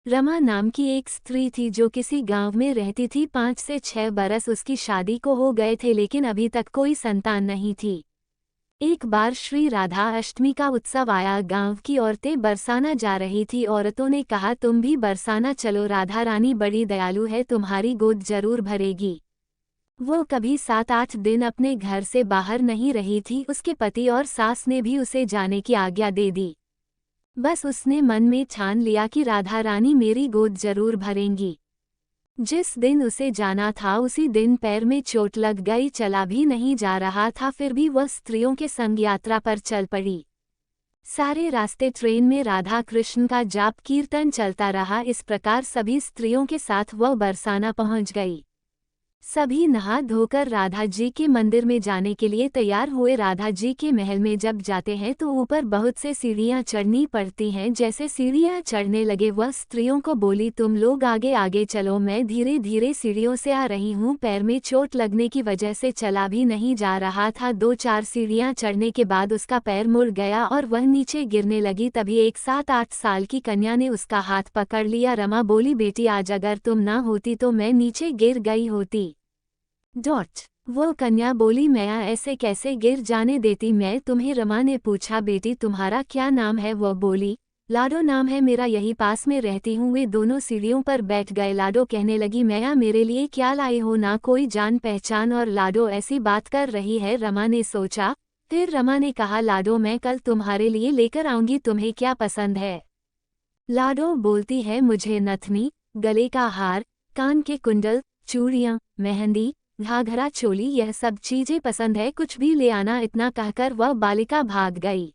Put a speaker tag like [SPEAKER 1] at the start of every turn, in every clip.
[SPEAKER 1] रमा नाम की एक स्त्री थी जो किसी गांव में रहती थी। 5 से 6 बरस उसकी शादी को हो गए थे, लेकिन अभी तक कोई संतान नहीं थी। एक बार श्री राधा अष्टमी का उत्सव आया। गांव की औरतें बरसाना जा रही थी। औरतों ने कहा, तुम भी बरसाना चलो, राधा रानी बड़ी दयालु है, तुम्हारी गोद जरूर भरेगी। वो कभी 7-8 दिन अपने घर से बाहर नहीं रही थी। उसके पति और सास ने भी उसे जाने की आज्ञा दे दी। बस उसने मन में ठान लिया कि राधा रानी मेरी गोद जरूर भरेंगी। जिस दिन उसे जाना था उसी दिन पैर में चोट लग गई, चला भी नहीं जा रहा था। फिर भी वह स्त्रियों के संग यात्रा पर चल पड़ी। सारे रास्ते ट्रेन में राधा कृष्ण का जाप कीर्तन चलता रहा। इस प्रकार सभी स्त्रियों के साथ वह बरसाना पहुंच गई। सभी नहा धोकर राधा जी के मंदिर में जाने के लिए तैयार हुए। राधा जी के महल में जब जाते हैं तो ऊपर बहुत से सीढ़ियां चढ़नी पड़ती हैं। जैसे सीढ़ियां चढ़ने लगे वह स्त्रियों को बोली, तुम लोग आगे आगे चलो, मैं धीरे धीरे सीढ़ियों से आ रही हूँ। पैर में चोट लगने की वजह से चला भी नहीं जा रहा था। 2-4 सीढ़ियां चढ़ने के बाद उसका पैर मुड़ गया और वह नीचे गिरने लगी। तभी एक 7-8 साल की कन्या ने उसका हाथ पकड़ लिया। रमा बोली, बेटी आज अगर तुम ना होती तो मैं नीचे गिर गई होती। वो कन्या बोली, मैं ऐसे कैसे गिर जाने देती मैं तुम्हें। रमा ने पूछा, बेटी तुम्हारा क्या नाम है? वो बोली, लाडो नाम है मेरा, यही पास में रहती हूँ। वे दोनों सीढ़ियों पर बैठ गए। लाडो कहने लगी, मैया मेरे लिए क्या लाई हो, ना कोई जान पहचान और लाडो ऐसी बात कर रही है। रमा ने सोचा। फिर रमा ने कहा, लाडो मैं कल तुम्हारे लिए लेकर आऊंगी, तुम्हें क्या पसंद है? लाडो बोलती है, मुझे नथनी, गले का हार, कान के कुंडल, चूड़ियाँ, मेहंदी, घाघरा चोली, यह सब चीजें पसंद है, कुछ भी ले आना। इतना कहकर वह बालिका भाग गई।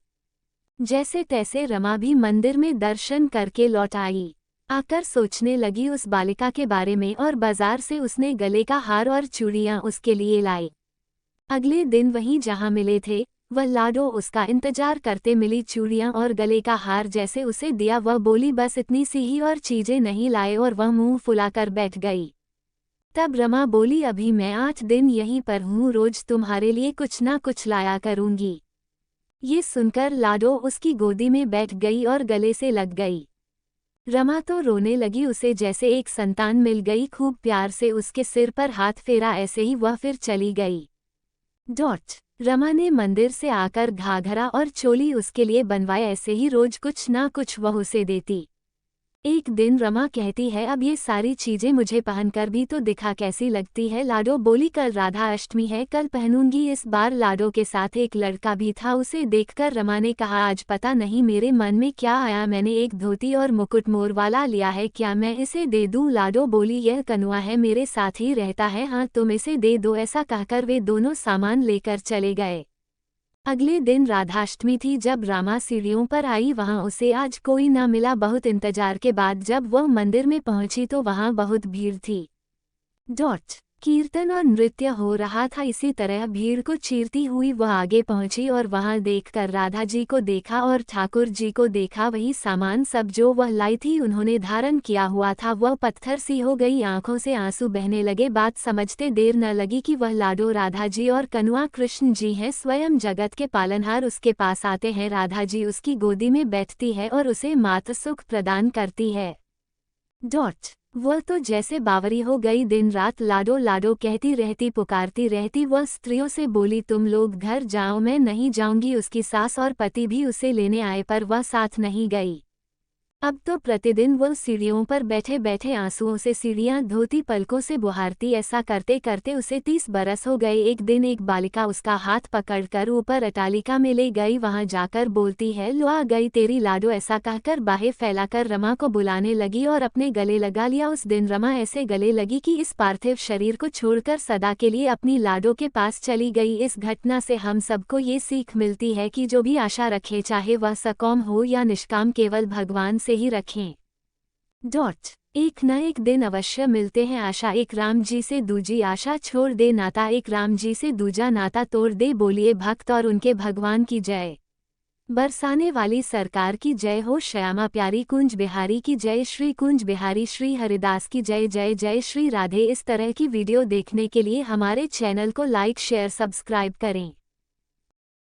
[SPEAKER 1] जैसे तैसे रमा भी मंदिर में दर्शन करके लौट आई। आकर सोचने लगी उस बालिका के बारे में और बाजार से उसने गले का हार और चूड़ियां उसके लिए लाई। अगले दिन वहीं जहां मिले थे वह लाडो उसका इंतजार करते मिली। चूड़ियां और गले का हार जैसे उसे दिया, वह बोली, बस इतनी सी ही और चीजें नहीं लाए, और वह मुंह फुलाकर बैठ गई। तब रमा बोली, अभी मैं 8 दिन यहीं पर हूँ, रोज तुम्हारे लिए कुछ ना कुछ लाया करूंगी। ये सुनकर लाडो उसकी गोदी में बैठ गई और गले से लग गई। रमा तो रोने लगी, उसे जैसे एक संतान मिल गई। खूब प्यार से उसके सिर पर हाथ फेरा, ऐसे ही वह फिर चली गई। रमा ने मंदिर से आकर घाघरा और चोली उसके लिए बनवाए, ऐसे ही रोज कुछ ना कुछ वह उसे देती। एक दिन रमा कहती है, अब ये सारी चीजें मुझे पहनकर भी तो दिखा कैसी लगती है। लाडो बोली, कल राधा अष्टमी है, कल पहनूंगी। इस बार लाडो के साथ एक लड़का भी था। उसे देखकर रमा ने कहा, आज पता नहीं मेरे मन में क्या आया, मैंने एक धोती और मुकुट मोर वाला लिया है, क्या मैं इसे दे दूं? लाडो बोली, यह कनुआ है, मेरे साथ ही रहता है, हाँ तुम इसे दे दो। ऐसा कहकर वे दोनों सामान लेकर चले गए। अगले दिन राधाष्टमी थी। जब रामा सीढ़ियों पर आई वहां उसे आज कोई न मिला। बहुत इंतजार के बाद जब वह मंदिर में पहुंची तो वहां बहुत भीड़ थी। कीर्तन और नृत्य हो रहा था। इसी तरह भीड़ को चीरती हुई वह आगे पहुंची और वहां देखकर राधा जी को देखा और ठाकुर जी को देखा। वही सामान सब जो वह लाई थी उन्होंने धारण किया हुआ था। वह पत्थर सी हो गई, आंखों से आंसू बहने लगे। बात समझते देर न लगी कि वह लाडो राधा जी और कनुआ कृष्ण जी हैं, स्वयं जगत के पालनहार उसके पास आते हैं। राधा जी उसकी गोदी में बैठती है और उसे मातृ सुख प्रदान करती है। वह तो जैसे बावरी हो गई, दिन रात लाडो लाडो कहती रहती, पुकारती रहती। वह स्त्रियों से बोली, तुम लोग घर जाओ, मैं नहीं जाऊंगी। उसकी सास और पति भी उसे लेने आए पर वह साथ नहीं गई। अब तो प्रतिदिन वह सीढ़ियों पर बैठे बैठे आंसुओं से सीढ़ियां धोती, पलकों से बुहारती। ऐसा करते करते उसे 30 बरस हो गए। एक दिन एक बालिका उसका हाथ पकड़कर ऊपर अटालिका में ले गई। वहां जाकर बोलती है, लो आ गई तेरी लाडो। ऐसा कहकर बाहें फैलाकर रमा को बुलाने लगी और अपने गले लगा लिया। उस दिन रमा ऐसे गले लगी कि इस पार्थिव शरीर को छोड़कर सदा के लिए अपनी लाडो के पास चली गई। इस घटना से हम सबको ये सीख मिलती है कि जो भी आशा रखे, चाहे वह सकाम हो या निष्काम, केवल भगवान से ही रखें। एक न एक दिन अवश्य मिलते हैं। आशा एक राम जी से दूजी आशा छोड़ दे, नाता एक राम जी से दूजा नाता तोड़ दे। बोलिए भक्त और उनके भगवान की जय। बरसाने वाली सरकार की जय हो। श्यामा प्यारी कुंज बिहारी की जय। श्री कुंज बिहारी श्री हरिदास की जय। जय जय श्री राधे। इस तरह की वीडियो देखने के लिए हमारे चैनल को लाइक शेयर सब्सक्राइब करें।